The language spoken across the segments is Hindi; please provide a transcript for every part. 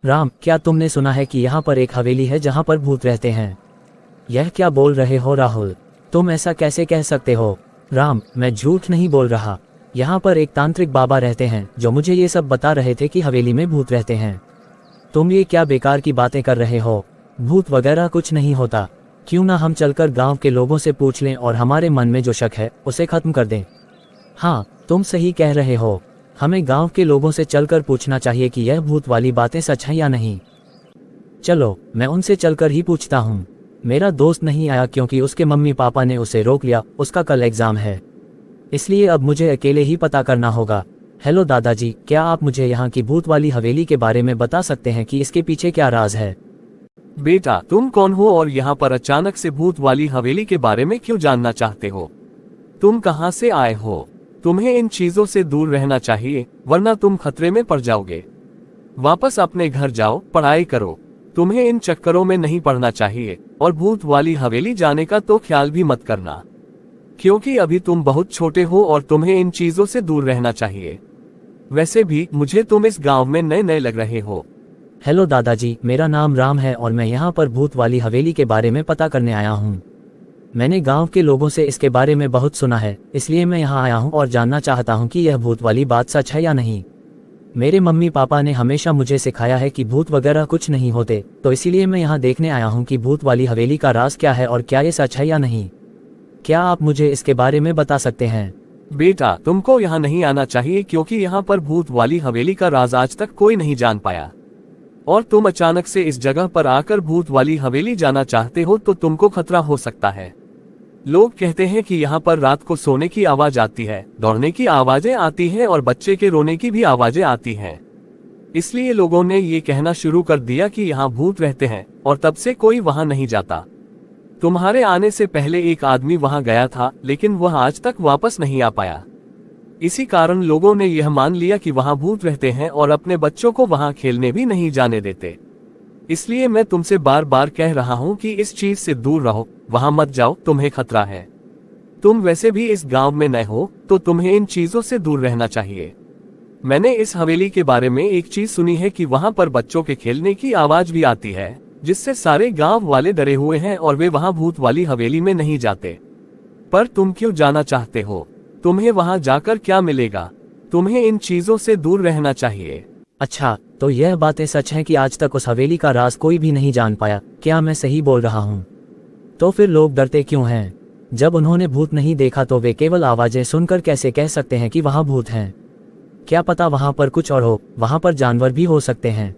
राम, क्या तुमने सुना है कि यहाँ पर एक हवेली है जहाँ पर भूत रहते हैं? यह क्या बोल रहे हो राहुल? तुम ऐसा कैसे कह सकते हो? राम, मैं झूठ नहीं बोल रहा। यहाँ पर एक तांत्रिक बाबा रहते हैं जो मुझे ये सब बता रहे थे कि हवेली में भूत रहते हैं। तुम ये क्या बेकार की बातें कर रहे हो? भूत वगैरह कुछ नहीं होता। क्यों ना हम चलकर गांव के लोगों से पूछ लें और हमारे मन में जो शक है उसे खत्म कर दें। हाँ, तुम सही कह रहे हो। हमें गांव के लोगों से चलकर पूछना चाहिए कि यह भूत वाली बातें सच हैं या नहीं। चलो, मैं उनसे चलकर ही पूछता हूँ। मेरा दोस्त नहीं आया क्योंकि उसके मम्मी पापा ने उसे रोक लिया, उसका कल एग्जाम है। इसलिए अब मुझे अकेले ही पता करना होगा। हेलो दादाजी, क्या आप मुझे यहाँ की भूत वाली हवेली के बारे में बता सकते हैं कि इसके पीछे क्या राज है? बेटा, तुम कौन हो और यहाँ पर अचानक से भूत वाली हवेली के बारे में क्यों जानना चाहते हो? तुम कहाँ से आए हो? तुम्हें इन चीजों से दूर रहना चाहिए, वरना तुम खतरे में पड़ जाओगे। वापस अपने घर जाओ, पढ़ाई करो। तुम्हें इन चक्करों में नहीं पड़ना चाहिए और भूत वाली हवेली जाने का तो ख्याल भी मत करना, क्योंकि अभी तुम बहुत छोटे हो और तुम्हें इन चीजों से दूर रहना चाहिए। वैसे भी मुझे तुम इस गांव में नए नए लग रहे हो। हेलो दादाजी, मेरा नाम राम है और मैं यहाँ पर भूत वाली हवेली के बारे में पता करने आया हूँ। मैंने गांव के लोगों से इसके बारे में बहुत सुना है, इसलिए मैं यहाँ आया हूँ और जानना चाहता हूँ कि यह भूत वाली बात सच है या नहीं। मेरे मम्मी पापा ने हमेशा मुझे सिखाया है कि भूत वगैरह कुछ नहीं होते, तो इसीलिए मैं यहाँ देखने आया हूँ कि भूत वाली हवेली का राज क्या है और क्या ये सच है या नहीं। क्या आप मुझे इसके बारे में बता सकते हैं? बेटा, तुमको यहाँ नहीं आना चाहिए क्योंकि यहाँ पर भूत वाली हवेली का राज आज तक कोई नहीं जान पाया। और तुम अचानक से इस जगह पर आकर भूत वाली हवेली जाना चाहते हो तो तुमको खतरा हो सकता है। लोग कहते हैं कि यहाँ पर रात को सोने की आवाज आती है, दौड़ने की आवाजें आती हैं और बच्चे के रोने की भी आवाजें आती हैं। इसलिए लोगों ने ये कहना शुरू कर दिया कि यहाँ भूत रहते हैं और तब से कोई वहां नहीं जाता। तुम्हारे आने से पहले एक आदमी वहां गया था, लेकिन वह आज तक वापस नहीं आ पाया। इसी कारण लोगों ने यह मान लिया कि वहां भूत रहते हैं और अपने बच्चों को वहां खेलने भी नहीं जाने देते। इसलिए मैं तुमसे बार बार कह रहा हूं कि इस चीज से दूर रहो, वहां मत जाओ, तुम्हें खतरा है। तुम वैसे भी इस गांव में नए हो तो तुम्हें इन चीजों से दूर रहना चाहिए। मैंने इस हवेली के बारे में एक चीज सुनी है कि वहां पर बच्चों के खेलने की आवाज भी आती है, जिससे सारे गांव वाले डरे हुए हैं और वे वहां भूत वाली हवेली में नहीं जाते। पर तुम क्यों जाना चाहते हो? तुम्हें वहां जाकर क्या मिलेगा? तुम्हें इन चीजों से दूर रहना चाहिए। अच्छा, तो यह बातें सच हैं कि आज तक उस हवेली का राज कोई भी नहीं जान पाया। क्या मैं सही बोल रहा हूँ? तो फिर लोग डरते क्यों हैं? जब उन्होंने भूत नहीं देखा तो वे केवल आवाजें सुनकर कैसे कह सकते हैं कि वहां भूत हैं? क्या पता वहां पर कुछ और हो, वहां पर जानवर भी हो सकते हैं।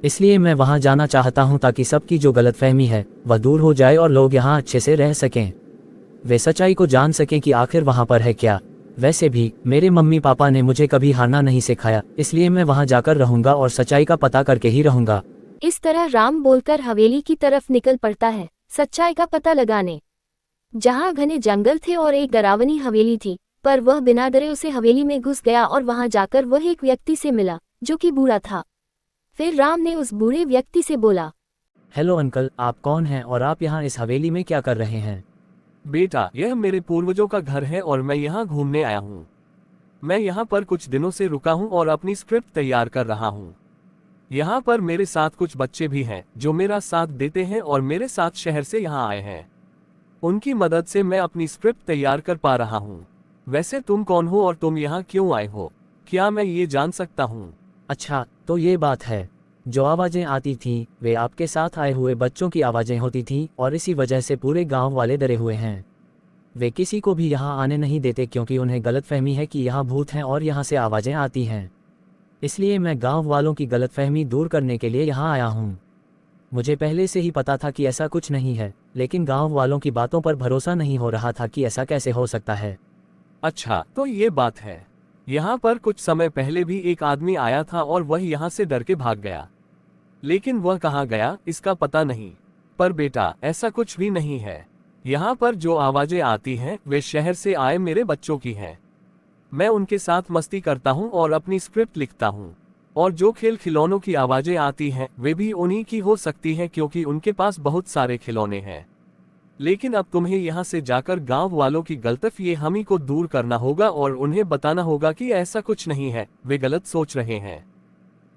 इसलिए मैं वहां जाना चाहता हूं ताकि सबकी जो गलतफहमी है वह दूर हो जाए और लोग यहाँ अच्छे से रह सकें। वे सच्चाई को जान सकें कि आखिर वहां पर है क्या। वैसे भी मेरे मम्मी पापा ने मुझे कभी हारना नहीं सिखाया, इसलिए मैं वहां जाकर रहूंगा और सच्चाई का पता करके ही रहूंगा। इस तरह राम बोलकर हवेली की तरफ निकल पड़ता है, सच्चाई का पता लगाने। जहां घने जंगल थे और एक डरावनी हवेली थी, पर वह बिना डरे उसे हवेली में घुस गया और वहां जाकर वह एक व्यक्ति से मिला जो कि बूढ़ा था। फिर राम ने उस बूढ़े व्यक्ति से बोला, हेलो अंकल, आप कौन हैं और आप यहाँ इस हवेली में क्या कर रहे हैं? बेटा, यह मेरे पूर्वजों का घर है और मैं यहाँ घूमने आया हूँ। मैं यहाँ पर कुछ दिनों से रुका हूँ और अपनी स्क्रिप्ट तैयार कर रहा हूँ। यहाँ पर मेरे साथ कुछ बच्चे भी हैं जो मेरा साथ देते हैं और मेरे साथ शहर से यहाँ आए हैं। उनकी मदद से मैं अपनी स्क्रिप्ट तैयार कर पा रहा हूँ। वैसे तुम कौन हो और तुम यहाँ क्यों आए हो? क्या मैं ये जान सकता हूँ? अच्छा, तो ये बात है। जो आवाजें आती थीं वे आपके साथ आए हुए बच्चों की आवाजें होती थीं और इसी वजह से पूरे गांव वाले डरे हुए हैं। वे किसी को भी यहाँ आने नहीं देते क्योंकि उन्हें गलतफहमी है कि यहाँ भूत हैं और यहाँ से आवाजें आती हैं। इसलिए मैं गांव वालों की गलतफहमी दूर करने के लिए यहाँ आया हूँ। मुझे पहले से ही पता था कि ऐसा कुछ नहीं है, लेकिन गांव वालों की बातों पर भरोसा नहीं हो रहा था कि ऐसा कैसे हो सकता है। अच्छा, तो ये बात है। यहाँ पर कुछ समय पहले भी एक आदमी आया था और वह यहाँ से डर के भाग गया, लेकिन वह कहाँ गया इसका पता नहीं। पर बेटा, ऐसा कुछ भी नहीं है। यहाँ पर जो आवाजें आती हैं वे शहर से आए मेरे बच्चों की हैं। मैं उनके साथ मस्ती करता हूँ और अपनी स्क्रिप्ट लिखता हूँ। और जो खेल खिलौनों की आवाजें आती हैं वे भी उन्हीं की हो सकती हैं क्योंकि उनके पास बहुत सारे खिलौने हैं। लेकिन अब तुम्हें यहाँ से जाकर गांव वालों की गलतफहमी को दूर करना होगा और उन्हें बताना होगा कि ऐसा कुछ नहीं है, वे गलत सोच रहे हैं।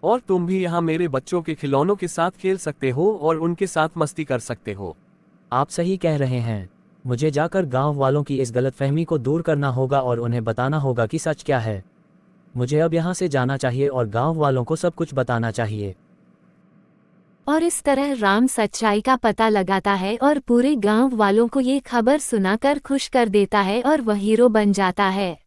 और तुम भी यहाँ मेरे बच्चों के खिलौनों के साथ खेल सकते हो और उनके साथ मस्ती कर सकते हो। आप सही कह रहे हैं। मुझे जाकर गांव वालों की इस गलतफहमी को दूर करना होगा और उन्हें बताना होगा कि सच क्या है। मुझे अब यहाँ से जाना चाहिए और गांव वालों को सब कुछ बताना चाहिए। और इस तरह राम सच्चाई का पता लगाता है और पूरे गांव वालों को ये खबर सुनाकर खुश कर देता है और वह हीरो बन जाता है।